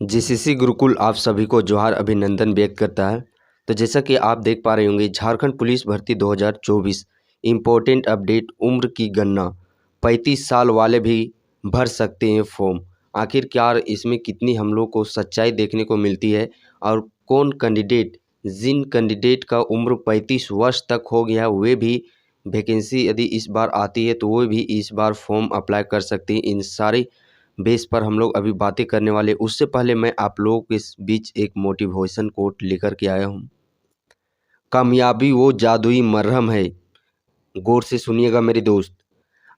GCC Gurukul आप सभी को जोहार अभिनंदन व्यक्त करता है। तो जैसा कि आप देख पा रहे होंगे, झारखंड पुलिस भर्ती 2024 इम्पोर्टेंट अपडेट। उम्र की गणना 35 साल वाले भी भर सकते हैं फॉर्म। आखिर क्या इसमें कितनी हम लोग को सच्चाई देखने को मिलती है और कौन कैंडिडेट, जिन कैंडिडेट का उम्र 35 वर्ष तक हो गया वे भी वैकेंसी यदि इस बार आती है तो वो भी इस बार फॉर्म अप्लाई कर सकते हैं। इन सारे बेस पर हम लोग अभी बातें करने वाले। उससे पहले मैं आप लोगों के बीच एक मोटिवेशन कोट लेकर के आया हूँ। कामयाबी वो जादुई मरहम है, गौर से सुनिएगा मेरे दोस्त।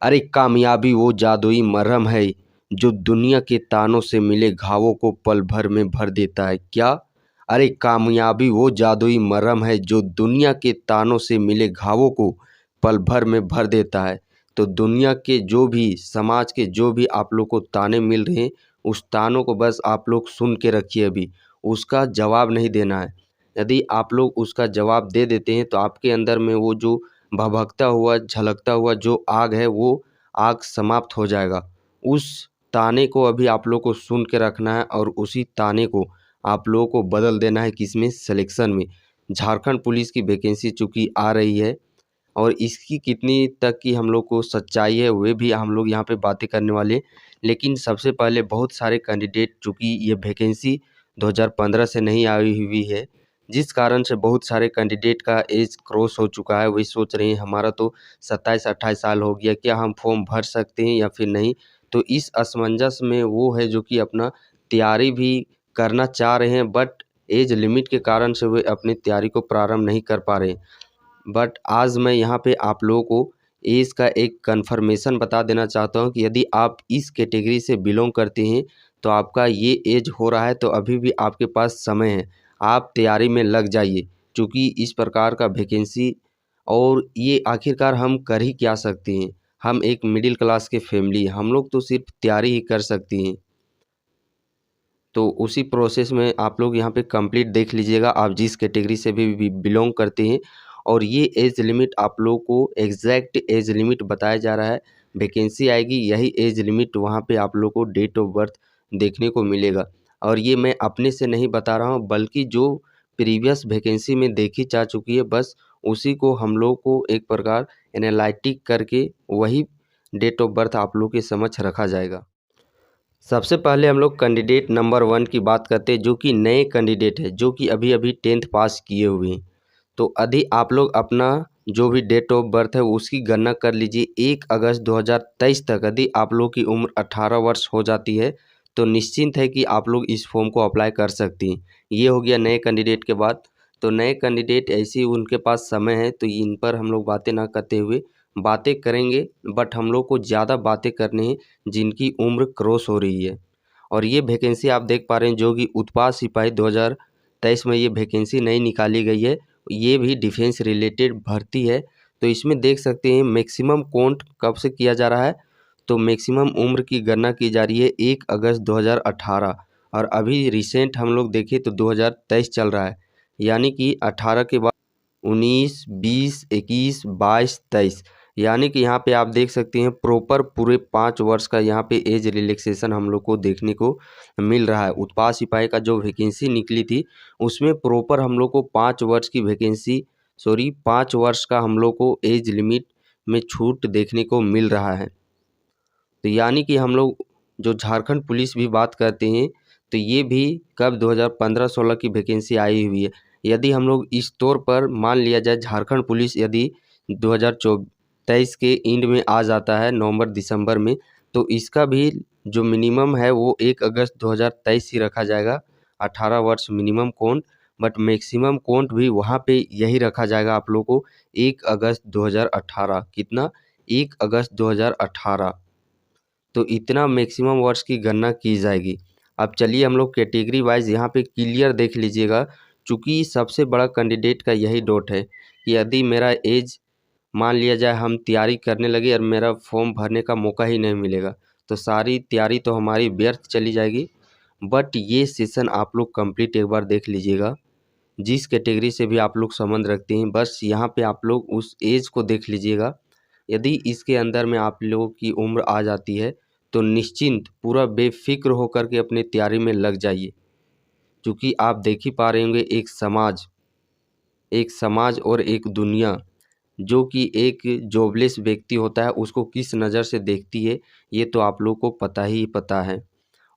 अरे कामयाबी वो जादुई मरहम है जो दुनिया के तानों से मिले घावों को पल भर में भर देता है। क्या? अरे कामयाबी वो जादुई मरहम है जो दुनिया के तानों से मिले घावों को पल भर में भर देता है। तो दुनिया के जो भी, समाज के जो भी आप लोग को ताने मिल रहे हैं, उस तानों को बस आप लोग सुन के रखिए। अभी उसका जवाब नहीं देना है। यदि आप लोग उसका जवाब दे देते हैं तो आपके अंदर में वो जो भभकता हुआ, झलकता हुआ जो आग है, वो आग समाप्त हो जाएगा। उस ताने को अभी आप लोग को सुन के रखना है और उसी ताने को आप लोगों को बदल देना है। किसमें? सिलेक्शन में। झारखंड पुलिस की वैकेंसी चूँकि आ रही है और इसकी कितनी तक की हम लोग को सच्चाई है वे भी हम लोग यहाँ पे बातें करने वाले। लेकिन सबसे पहले बहुत सारे कैंडिडेट, चूँकि ये वैकेंसी 2015 से नहीं आई हुई है, जिस कारण से बहुत सारे कैंडिडेट का एज क्रॉस हो चुका है। वही सोच रहे हैं हमारा तो 27-28 साल हो गया, क्या हम फॉर्म भर सकते हैं या फिर नहीं। तो इस असमंजस में वो है जो कि अपना तैयारी भी करना चाह रहे हैं, बट एज लिमिट के कारण से वे अपनी तैयारी को प्रारंभ नहीं कर पा रहे। बट आज मैं यहाँ पे आप लोगों को एज का एक कन्फर्मेशन बता देना चाहता हूँ कि यदि आप इस कैटेगरी से बिलोंग करते हैं तो आपका ये एज हो रहा है तो अभी भी आपके पास समय है। आप तैयारी में लग जाइए, क्योंकि इस प्रकार का वैकेंसी और ये आखिरकार हम कर ही क्या सकते हैं। हम एक मिडिल क्लास के फैमिली, हम लोग तो सिर्फ तैयारी ही कर सकती हैं। तो उसी प्रोसेस में आप लोग यहाँ पे कंप्लीट देख लीजिएगा, आप जिस कैटेगरी से भी बिलोंग करते हैं। और ये एज लिमिट आप लोग को एग्जैक्ट एज लिमिट बताया जा रहा है। वैकेंसी आएगी, यही एज लिमिट वहाँ पे आप लोग को डेट ऑफ बर्थ देखने को मिलेगा। और ये मैं अपने से नहीं बता रहा हूँ, बल्कि जो प्रीवियस वैकेंसी में देखी जा चुकी है, बस उसी को हम लोग को एक प्रकार एनालिटिक करके वही डेट ऑफ बर्थ आप लोग के समक्ष रखा जाएगा। सबसे पहले हम लोग कैंडिडेट नंबर 1 की बात करते हैं, जो कि नए कैंडिडेट है, जो कि अभी अभी 10th पास किए हुए हैं। तो यदि आप लोग अपना जो भी डेट ऑफ बर्थ है उसकी गणना कर लीजिए। 1 अगस्त 2023 तक यदि आप लोग की उम्र 18 वर्ष हो जाती है तो निश्चिंत है कि आप लोग इस फॉर्म को अप्लाई कर सकती हैं। ये हो गया नए कैंडिडेट के बाद। तो नए कैंडिडेट ऐसे ही उनके पास समय है, तो इन पर हम लोग बातें ना करते हुए बातें करेंगे, बट हम लोग को ज़्यादा बातें करनी है जिनकी उम्र क्रॉस हो रही है। और ये वैकेंसी आप देख पा रहे हैं जो कि उत्पाद सिपाही 2023 में ये वैकेंसी नहीं निकाली गई है। ये भी डिफेंस रिलेटेड भर्ती है। तो इसमें देख सकते हैं मैक्सिमम काउंट कब से किया जा रहा है। तो मैक्सिमम उम्र की गणना की जा रही है 1 अगस्त 2018, और अभी रिसेंट हम लोग देखें तो 2023 चल रहा है। यानी कि 18 के बाद 19, 20, 21, 22, 23, यानी कि यहाँ पे आप देख सकते हैं प्रॉपर पूरे 5 वर्ष का यहाँ पे एज रिलैक्सेशन हम लोग को देखने को मिल रहा है। उत्पाद सिपाही का जो वैकेंसी निकली थी उसमें प्रॉपर हम लोग को 5 वर्ष की वैकेंसी, 5 वर्ष का हम लोग को एज लिमिट में छूट देखने को मिल रहा है। तो यानी कि हम लोग जो झारखंड पुलिस भी बात करते हैं तो ये भी कब 2015-16 की वैकेंसी आई हुई है। यदि हम लोग इस तौर पर मान लिया जाए झारखंड पुलिस यदि 2023 के एंड में आ जाता है, नवंबर दिसंबर में, तो इसका भी जो मिनिमम है वो 1 अगस्त 2023 ही रखा जाएगा। 18 वर्ष minimum count, but maximum count भी वहाँ पे यही रखा जाएगा आप लोग को 1 अगस्त 2018। कितना? 1 अगस्त 2018। तो इतना मैक्सिमम वर्ष की गणना की जाएगी। अब चलिए हम लोग कैटेगरी वाइज यहाँ पे क्लियर देख लीजिएगा। चूँकि सबसे बड़ा कैंडिडेट का यही डाउट है कि यदि मेरा एज मान लिया जाए हम तैयारी करने लगे और मेरा फॉर्म भरने का मौका ही नहीं मिलेगा तो सारी तैयारी तो हमारी व्यर्थ चली जाएगी। बट ये सेशन आप लोग कंप्लीट एक बार देख लीजिएगा। जिस कैटेगरी से भी आप लोग संबंध रखते हैं, बस यहाँ पे आप लोग उस एज को देख लीजिएगा। यदि इसके अंदर में आप लोगों की उम्र आ जाती है तो निश्चिंत पूरा बेफिक्र होकर के अपनी तैयारी में लग जाइए, क्योंकि आप देख ही पा रहे होंगे एक समाज और एक दुनिया जो कि एक जॉबलेस व्यक्ति होता है उसको किस नज़र से देखती है, ये तो आप लोग को पता ही पता है।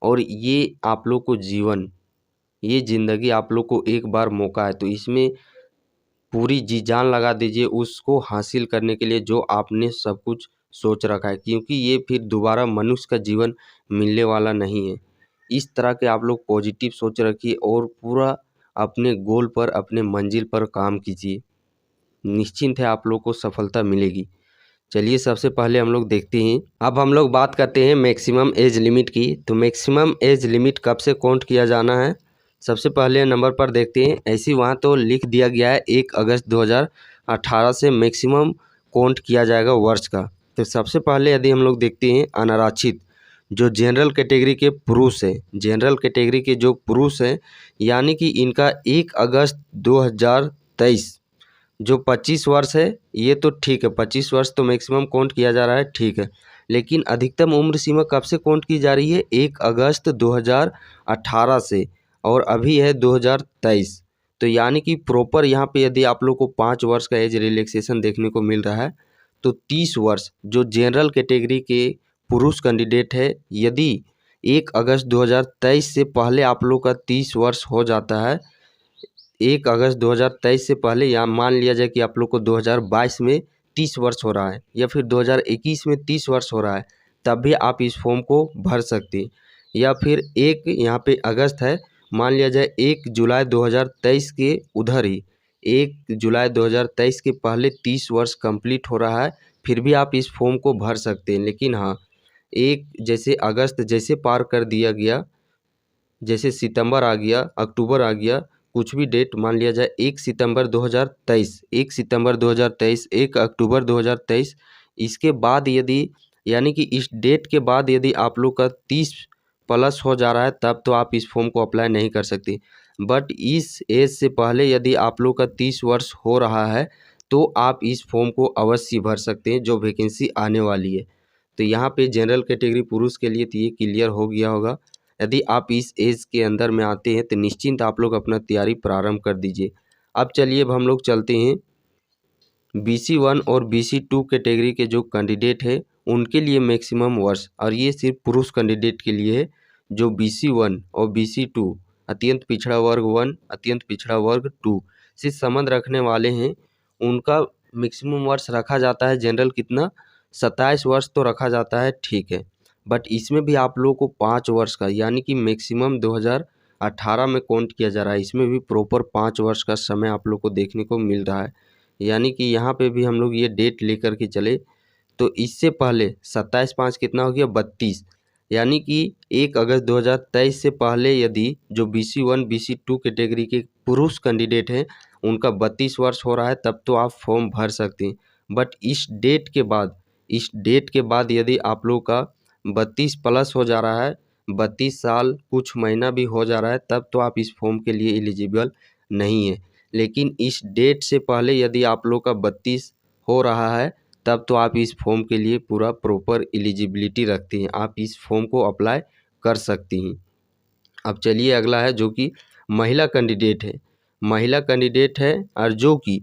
और ये आप लोग को ये ज़िंदगी आप लोग को एक बार मौका है, तो इसमें पूरी जी जान लगा दीजिए उसको हासिल करने के लिए जो आपने सब कुछ सोच रखा है, क्योंकि ये फिर दोबारा मनुष्य का जीवन मिलने वाला नहीं है। इस तरह के आप लोग पॉजिटिव सोच रखिए और पूरा अपने गोल पर, अपने मंजिल पर काम कीजिए। निश्चिंत है आप लोग को सफलता मिलेगी। चलिए सबसे पहले हम लोग देखते हैं, अब हम लोग बात करते हैं मैक्सिमम एज लिमिट की। तो मैक्सिमम एज लिमिट कब से काउंट किया जाना है, सबसे पहले नंबर पर देखते हैं। ऐसी वहाँ तो लिख दिया गया है 1 अगस्त 2018 से मैक्सिमम काउंट किया जाएगा वर्ष का। तो सबसे पहले यदि हम लोग देखते हैं अनारक्षित जो जनरल कैटेगरी के पुरुष हैं, जनरल कैटेगरी के जो पुरुष हैं, यानी कि इनका 1 अगस्त 2023 जो 25 वर्ष है, ये तो ठीक है, 25 वर्ष तो मैक्सिमम काउंट किया जा रहा है, ठीक है। लेकिन अधिकतम उम्र सीमा कब से काउंट की जा रही है, 1 अगस्त 2018 से, और अभी है 2023। तो यानी कि प्रॉपर यहाँ पे यदि आप लोग को 5 वर्ष का एज रिलैक्सेशन देखने को मिल रहा है, तो 30 वर्ष जो जनरल कैटेगरी के पुरुष कैंडिडेट है, यदि 1 अगस्त 2023 से पहले आप लोग का 30 वर्ष हो जाता है, 1 अगस्त 2023 से पहले, या मान लिया जाए कि आप लोग को 2022 में 30 वर्ष हो रहा है या फिर 2021 में 30 वर्ष हो रहा है, तब भी आप इस फॉर्म को भर सकते हैं। या फिर एक यहाँ पे अगस्त है, मान लिया जाए 1 जुलाई 2023 के उधर ही 1 जुलाई 2023 के पहले 30 वर्ष कंप्लीट हो रहा है, फिर भी आप इस फॉर्म को भर सकते हैं। लेकिन हाँ, एक जैसे अगस्त जैसे पार कर दिया गया, जैसे सितंबर आ गया, अक्टूबर आ गया, कुछ भी डेट मान लिया जाए 1 सितंबर 2023, 1 सितंबर 2023, 1 अक्टूबर 2023, इसके बाद यदि, यानी कि इस डेट के बाद यदि आप लोग का 30 प्लस हो जा रहा है, तब तो आप इस फॉर्म को अप्लाई नहीं कर सकते। बट इस एज से पहले यदि आप लोग का 30 वर्ष हो रहा है, तो आप इस फॉर्म को अवश्य भर सकते हैं जो वैकेंसी आने वाली है। तो यहाँ पे जनरल कैटेगरी पुरुष के लिए तो ये क्लियर हो गया होगा। यदि आप इस एज के अंदर में आते हैं तो निश्चिंत आप लोग अपना तैयारी प्रारंभ कर दीजिए। अब चलिए, अब हम लोग चलते हैं BC1 और BC2 कैटेगरी के जो कैंडिडेट है उनके लिए मैक्सिमम वर्ष, और ये सिर्फ पुरुष कैंडिडेट के लिए है। जो BC1 और BC2 अत्यंत पिछड़ा वर्ग 1, अत्यंत पिछड़ा वर्ग 2 से संबंध रखने वाले हैं, उनका मैक्सिमम वर्ष रखा जाता है जनरल कितना, 27 वर्ष तो रखा जाता है, ठीक है। बट इसमें भी आप लोगों को 5 वर्ष का, यानी कि मैक्सिमम 2018 में काउंट किया जा रहा है, इसमें भी प्रॉपर 5 वर्ष का समय आप लोग को देखने को मिल रहा है। यानी कि यहाँ पे भी हम लोग ये डेट लेकर के चले, तो इससे पहले 27/5 कितना हो गया, 32, यानी कि 1 अगस्त 2023 से पहले यदि जो BC1 BC2 कैटेगरी के पुरुष कैंडिडेट हैं उनका 32 वर्ष हो रहा है, तब तो आप फॉर्म भर सकते हैं। बट इस डेट के बाद यदि आप लोग का 32 प्लस हो जा रहा है, 32 साल कुछ महीना भी हो जा रहा है, तब तो आप इस फॉर्म के लिए एलिजिबल नहीं है। लेकिन इस डेट से पहले यदि आप लोग का 32 हो रहा है, तब तो आप इस फॉर्म के लिए पूरा प्रॉपर एलिजिबिलिटी रखती हैं, आप इस फॉर्म को अप्लाई कर सकती हैं। अब चलिए अगला है जो कि महिला कैंडिडेट है। महिला कैंडिडेट है और जो कि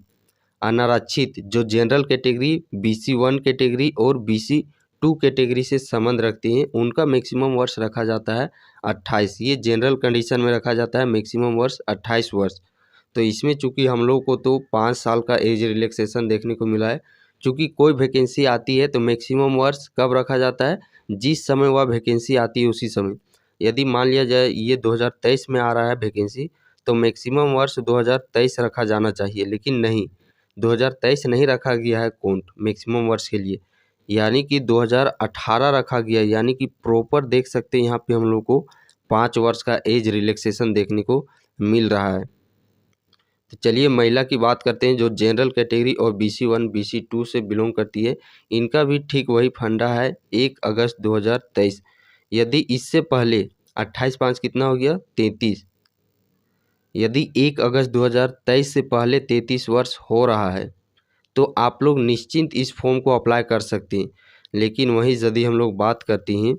अनारक्षित जो जनरल कैटेगरी BC1 कैटेगरी और BC2 कैटेगरी से संबंध रखती हैं, उनका मैक्सिमम वर्ष रखा जाता है 28। ये जनरल कंडीशन में रखा जाता है मैक्सिमम वर्ष 28 वर्ष। तो इसमें चूंकि हम लोग को तो 5 साल का एज रिलैक्सेशन देखने को मिला है, चूँकि कोई वैकेंसी आती है तो मैक्सिमम वर्ष कब रखा जाता है, जिस समय वह वैकेंसी आती है उसी समय। यदि मान लिया जाए ये 2023 में आ रहा है वैकेंसी, तो मैक्सिमम वर्ष 2023 रखा जाना चाहिए, लेकिन नहीं, 2023 नहीं रखा गया है काउंट मैक्सिमम वर्ष के लिए, यानी कि 2018 रखा गया है। यानी कि प्रॉपर देख सकते हैं यहाँ पे हम लोग को 5 वर्ष का एज रिलैक्सेशन देखने को मिल रहा है। तो चलिए महिला की बात करते हैं जो जनरल कैटेगरी और BC1 BC2 से बिलोंग करती है, इनका भी ठीक वही फंडा है 1 अगस्त 2023। यदि इससे पहले 28/5 कितना हो गया, 33, यदि 1 अगस्त 2023 से पहले 33 वर्ष हो रहा है, तो आप लोग निश्चिंत इस फॉर्म को अप्लाई कर सकते हैं। लेकिन वहीं यदि हम लोग बात करते हैं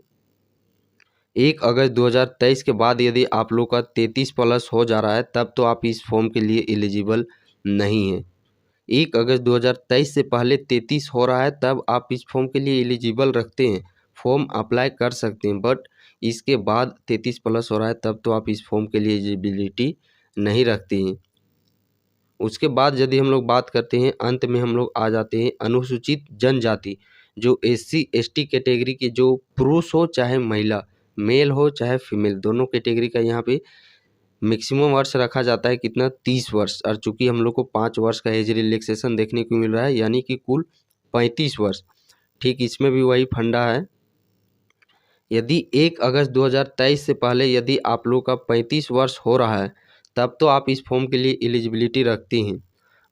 1 अगस्त 2023 के बाद यदि आप लोग का 33 प्लस हो जा रहा है तब तो आप इस फॉर्म के लिए एलिजिबल नहीं हैं। 1 अगस्त 2023 से पहले 33 हो रहा है तब आप इस फॉर्म के लिए एलिजिबल रखते हैं, फॉर्म अप्लाई कर सकते हैं। बट इसके बाद 33 प्लस हो रहा है तब तो आप इस फॉर्म के लिए एलिजिबिलिटी नहीं रखते हैं। उसके बाद यदि हम लोग बात करते हैं, अंत में हम लोग आ जाते हैं अनुसूचित जनजाति, जो SC ST कैटेगरी के जो पुरुष हो चाहे महिला, मेल हो चाहे फीमेल, दोनों कैटेगरी का यहाँ पे मैक्सिमम वर्ष रखा जाता है कितना, 30 वर्ष। और चूंकि हम लोग को 5 वर्ष का एज रिलैक्सेशन देखने को मिल रहा है, यानी कि कुल 35 वर्ष। ठीक इसमें भी वही फंडा है। यदि 1 अगस्त 2023 से पहले यदि आप लोग का 35 वर्ष हो रहा है तब तो आप इस फॉर्म के लिए एलिजिबिलिटी रखती हैं।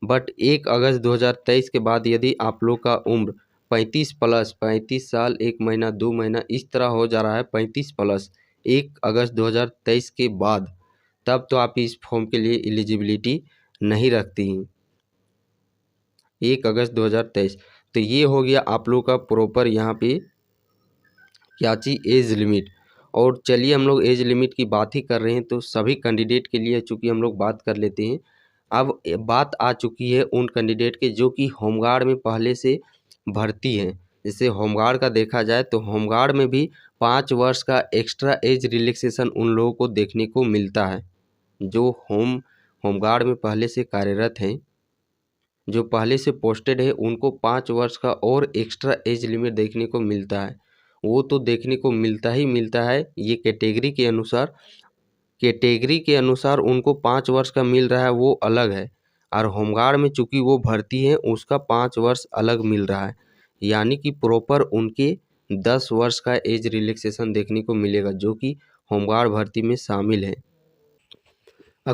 बट 1 अगस्त 2023 के बाद यदि आप लोग का उम्र 35 प्लस, 35 साल 1 महीना 2 महीना इस तरह हो जा रहा है, 35 प्लस 1 अगस्त 2023 के बाद, तब तो आप इस फॉर्म के लिए एलिजिबिलिटी नहीं रखती हैं। 1 अगस्त 2023। तो ये हो गया आप लोग का प्रॉपर यहाँ पे क्या चीज़, एज लिमिट। और चलिए हम लोग एज लिमिट की बात ही कर रहे हैं तो सभी कैंडिडेट के लिए चूँकि हम लोग बात कर लेते हैं। अब बात आ चुकी है उन कैंडिडेट के जो कि होमगार्ड में पहले से भर्ती हैं। जैसे होमगार्ड का देखा जाए तो होमगार्ड में भी 5 वर्ष का एक्स्ट्रा एज रिलैक्सेशन उन लोगों को देखने को मिलता है। जो होमगार्ड में पहले से कार्यरत हैं, जो पहले से पोस्टेड है, उनको 5 वर्ष का और एक्स्ट्रा एज लिमिट देखने को मिलता है। वो तो देखने को मिलता ही मिलता है। ये कैटेगरी के अनुसार उनको 5 वर्ष का मिल रहा है, वो अलग है। और होमगार्ड में चूँकि वो भर्ती है उसका 5 वर्ष अलग मिल रहा है, यानी कि प्रॉपर उनके 10 वर्ष का एज रिलैक्सेशन देखने को मिलेगा, जो कि होमगार्ड भर्ती में शामिल है।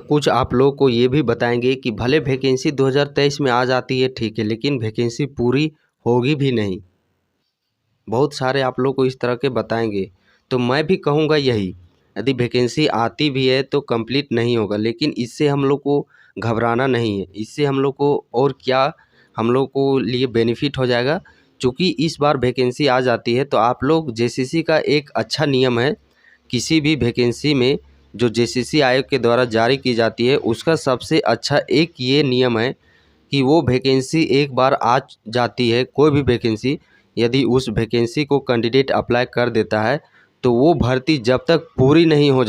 कुछ आप लोग को ये भी बताएंगे कि भले वैकेंसी 2023 में आ जाती है, ठीक है, लेकिन वैकेंसी पूरी होगी भी नहीं। बहुत सारे आप लोग को इस तरह के बताएंगे, तो मैं भी कहूँगा यही, यदि वैकेंसी आती भी है तो कंप्लीट नहीं होगा, लेकिन इससे हम लोग को घबराना नहीं है। इससे हम लोग को और क्या हम लोग को लिए बेनिफिट हो जाएगा। चूँकि इस बार वैकेंसी आ जाती है तो आप लोग JCC का एक अच्छा नियम है, किसी भी वैकेंसी में जो JCC आयोग के द्वारा जारी की जाती है उसका सबसे अच्छा एक ये नियम है कि वो वैकेंसी एक बार आ जाती है, कोई भी वैकेंसी, यदि उस वैकेंसी को कैंडिडेट अप्लाई कर देता है तो वो भर्ती जब तक पूरी नहीं हो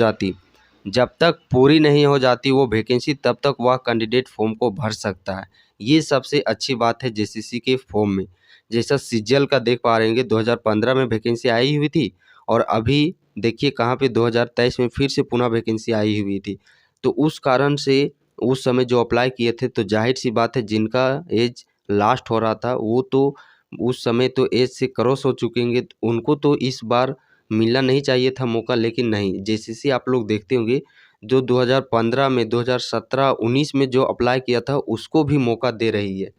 जाती, वो वैकेंसी, तब तक वह कैंडिडेट फॉर्म को भर सकता है। ये सबसे अच्छी बात है JCC के फॉर्म में। जैसा CGL का देख पा रहे हैं 2015 में वैकेंसी आई हुई थी और अभी देखिए कहाँ पे 2023 में फिर से पुनः वैकेंसी आई हुई थी। तो उस कारण से उस समय जो अप्लाई किए थे तो जाहिर सी बात है जिनका एज लास्ट हो रहा था वो तो उस समय तो एज से क्रॉस हो चुकेंगे, तो उनको तो इस बार मिलना नहीं चाहिए था मौका, लेकिन नहीं, JCC आप लोग देखते होंगे जो 2015 में, 2017, 19 में जो अप्लाई किया था उसको भी मौका दे रही है।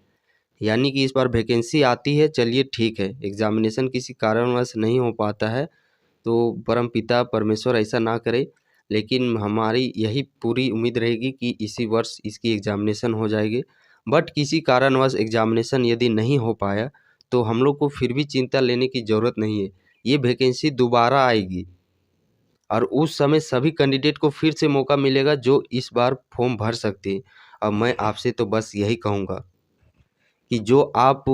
यानी कि इस बार वैकेंसी आती है, चलिए ठीक है, एग्जामिनेशन किसी कारणवश नहीं हो पाता है तो परमपिता परमेश्वर ऐसा ना करे, लेकिन हमारी यही पूरी उम्मीद रहेगी कि इसी वर्ष इसकी एग्जामिनेशन हो जाएगी। बट किसी कारणवश एग्जामिनेशन यदि नहीं हो पाया तो हम लोग को फिर भी चिंता लेने की ज़रूरत नहीं है। ये वैकेंसी दोबारा आएगी और उस समय सभी कैंडिडेट को फिर से मौका मिलेगा जो इस बार फॉर्म भर सकते हैं। अब मैं आपसे तो बस यही कहूँगा कि जो आप,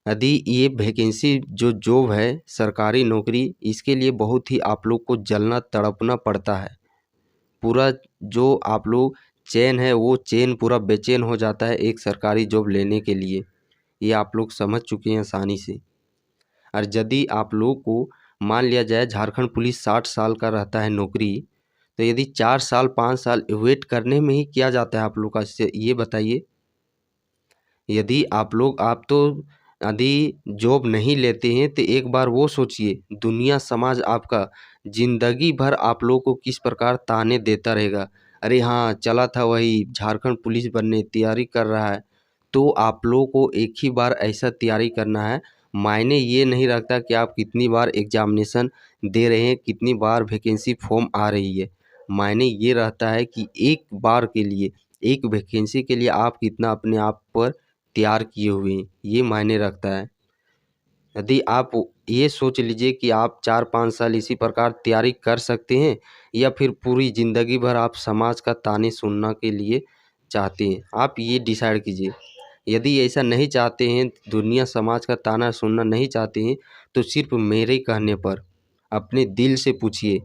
यदि ये वैकेंसी जो जॉब है सरकारी नौकरी, इसके लिए बहुत ही आप लोग को जलना तड़पना पड़ता है। पूरा जो आप लोग चैन है वो चैन पूरा बेचैन हो जाता है एक सरकारी जॉब लेने के लिए, ये आप लोग समझ चुके हैं आसानी से। और यदि आप लोग को मान लिया जाए झारखंड पुलिस 60 साल का रहता है नौकरी, तो यदि 4 साल 5 साल वेट करने में ही किया जाता है आप लोग का, इससे ये बताइए। यदि आप तो यदि जॉब नहीं लेते हैं तो एक बार वो सोचिए, दुनिया समाज आपका ज़िंदगी भर आप लोगों को किस प्रकार ताने देता रहेगा। अरे हाँ, चला था वही झारखंड पुलिस बनने, तैयारी कर रहा है। तो आप लोगों को एक ही बार ऐसा तैयारी करना है, मायने ये नहीं रखता कि आप कितनी बार एग्जामिनेशन दे रहे हैं, कितनी बार वैकेंसी फॉर्म आ रही है। मायने ये रहता है कि एक बार के लिए, एक वैकेंसी के लिए आप कितना अपने आप पर तैयार किए हुए हैं, ये मायने रखता है। यदि आप ये सोच लीजिए कि आप 4-5 साल इसी प्रकार तैयारी कर सकते हैं या फिर पूरी ज़िंदगी भर आप समाज का ताने सुनना के लिए चाहते हैं। आप ये डिसाइड कीजिए। यदि ऐसा नहीं चाहते हैं, दुनिया समाज का ताना सुनना नहीं चाहते हैं, तो सिर्फ मेरे कहने पर अपने दिल से पूछिए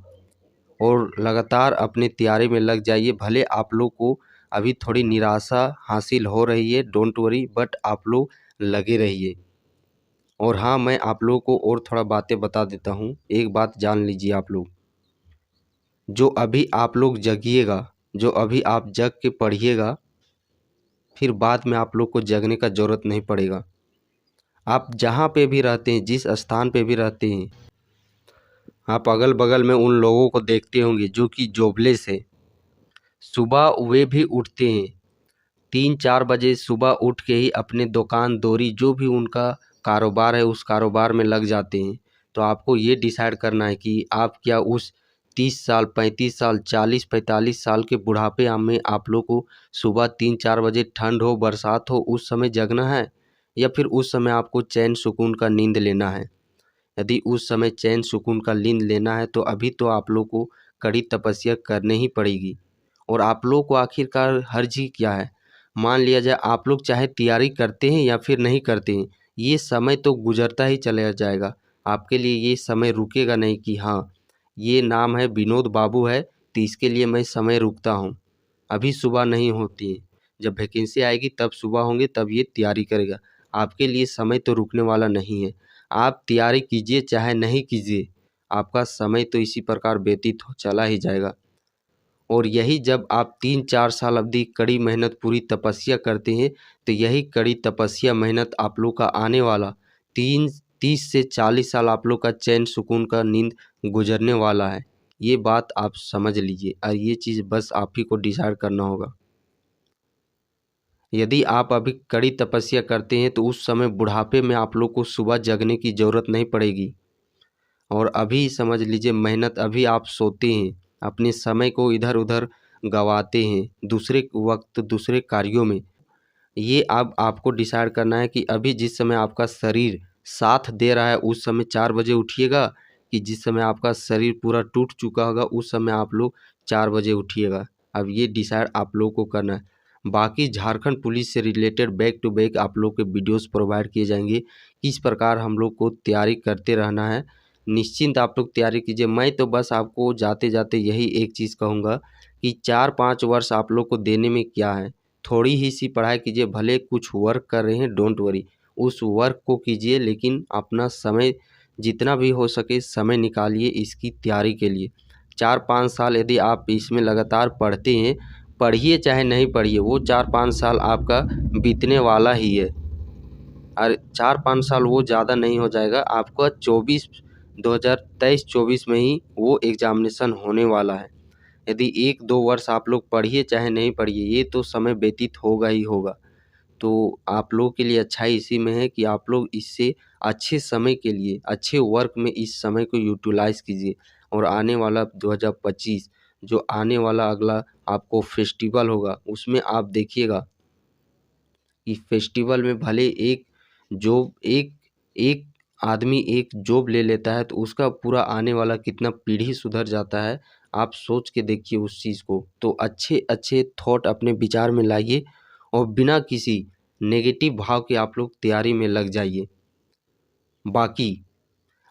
और लगातार अपने तैयारी में लग जाइए। भले आप लोग को अभी थोड़ी निराशा हासिल हो रही है, डोंट वरी, बट आप लोग लगे रहिए। और हाँ, मैं आप लोगों को और थोड़ा बातें बता देता हूँ। एक बात जान लीजिए आप लोग, जो अभी आप लोग जगिएगा, जो अभी आप जग के पढ़िएगा, फिर बाद में आप लोग को जगने का ज़रूरत नहीं पड़ेगा। आप जहाँ पे भी रहते हैं, जिस स्थान पे भी रहते हैं, आप अगल बगल में उन लोगों को देखते होंगे जो कि जॉबलेस है। सुबह वे भी उठते हैं 3-4 बजे, सुबह उठ के ही अपने दुकान दौरी जो भी उनका कारोबार है उस कारोबार में लग जाते हैं। तो आपको ये डिसाइड करना है कि आप क्या उस 30 साल, 35 साल, 40-45 साल के बुढ़ापे में आप लोग को सुबह 3-4 बजे, ठंड हो बरसात हो, उस समय जगना है, या फिर उस समय आपको चैन सुकून का नींद लेना है। यदि उस समय चैन सुकून का नींद लेना है तो अभी तो आप लोग को कड़ी तपस्या करनी ही पड़ेगी। और आप लोग को आखिरकार हर्जी क्या है? मान लिया जाए आप लोग चाहे तैयारी करते हैं या फिर नहीं करते हैं, ये समय तो गुजरता ही चला जाएगा। आपके लिए ये समय रुकेगा नहीं कि हाँ, ये नाम है विनोद बाबू है तो इसके लिए मैं समय रुकता हूँ। अभी सुबह नहीं होती है, जब वैकेंसी आएगी तब सुबह होंगे, तब ये तैयारी करेगा। आपके लिए समय तो रुकने वाला नहीं है। आप तैयारी कीजिए चाहे नहीं कीजिए, आपका समय तो इसी प्रकार व्यतीत हो चला ही जाएगा। और यही जब आप 3-4 साल अवधि कड़ी मेहनत पूरी तपस्या करते हैं, तो यही कड़ी तपस्या मेहनत आप लोग का आने वाला 30 से 40 साल आप लोग का चैन सुकून का नींद गुजरने वाला है। ये बात आप समझ लीजिए और ये चीज़ बस आप ही को डिसाइड करना होगा। यदि आप अभी कड़ी तपस्या करते हैं तो उस समय बुढ़ापे में आप लोग को सुबह जगने की ज़रूरत नहीं पड़ेगी। और अभी समझ लीजिए मेहनत, अभी आप सोते हैं, अपने समय को इधर उधर गंवाते हैं दूसरे वक्त दूसरे कार्यों में। ये अब आपको डिसाइड करना है कि अभी जिस समय आपका शरीर साथ दे रहा है उस समय 4 बजे उठिएगा, कि जिस समय आपका शरीर पूरा टूट चुका होगा उस समय आप लोग 4 बजे उठिएगा। अब ये डिसाइड आप लोग को करना है। बाकी झारखंड पुलिस से रिलेटेड बैक टू बैक आप लोग के वीडियोस प्रोवाइड किए जाएंगे, किस प्रकार हम लोग को तैयारी करते रहना है। निश्चिंत आप लोग तैयारी कीजिए। मैं तो बस आपको जाते जाते यही एक चीज़ कहूँगा कि 4-5 वर्ष आप लोग को देने में क्या है, थोड़ी ही सी पढ़ाई कीजिए। भले कुछ वर्क कर रहे हैं, डोंट वरी, उस वर्क को कीजिए, लेकिन अपना समय जितना भी हो सके समय निकालिए इसकी तैयारी के लिए। 4-5 साल यदि आप इसमें लगातार पढ़ते हैं, पढ़िए चाहे नहीं पढ़िए, वो 4-5 साल आपका बीतने वाला ही है। और 4-5 साल वो ज़्यादा नहीं हो जाएगा, आपका 2023-24 में ही वो एग्जामिनेशन होने वाला है। यदि 1-2 वर्ष आप लोग पढ़िए चाहे नहीं पढ़िए, ये तो समय व्यतीत होगा ही होगा। तो आप लोगों के लिए अच्छाई इसी में है कि आप लोग इससे अच्छे समय के लिए, अच्छे वर्क में इस समय को यूटिलाइज़ कीजिए। और आने वाला 2025 जो आने वाला अगला आपको फेस्टिवल होगा, उसमें आप देखिएगा कि फेस्टिवल में भले एक जॉब एक आदमी एक जॉब ले लेता है तो उसका पूरा आने वाला कितना पीढ़ी सुधर जाता है, आप सोच के देखिए उस चीज़ को। तो अच्छे अच्छे थॉट अपने विचार में लाइए और बिना किसी नेगेटिव भाव के आप लोग तैयारी में लग जाइए। बाकी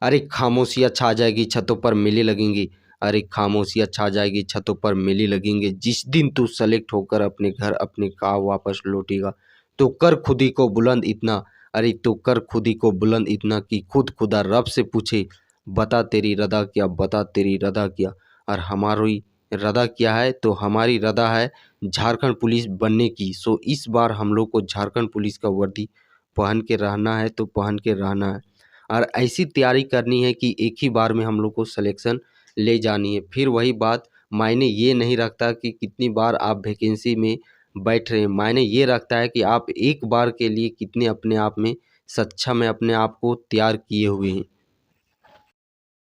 अरे खामोशियाँ छा जाएगी छतों पर मेले लगेंगे, अरे खामोशियाँ छा जाएगी छतों पर मेले लगेंगे, जिस दिन तू सेलेक्ट होकर अपने घर अपने गाँव वापस लौटेगा तो कर खुदी को बुलंद इतना, अरे तो कर खुदी को बुलंद इतना कि खुद खुदा रब से पूछे बता तेरी रदा क्या, बता तेरी रदा क्या। और हमारी रदा क्या है? तो हमारी रदा है झारखंड पुलिस बनने की। सो इस बार हम लोग को झारखंड पुलिस का वर्दी पहन के रहना है, तो पहन के रहना है। और ऐसी तैयारी करनी है कि एक ही बार में हम लोग को सिलेक्शन ले जानी है। फिर वही बात, मायने ये नहीं रखता कि कितनी बार आप वैकेंसी में बैठ रहे हैं, मायने ये रखता है कि आप एक बार के लिए कितने अपने आप में सक्षम है, अपने आप को तैयार किए हुए हैं।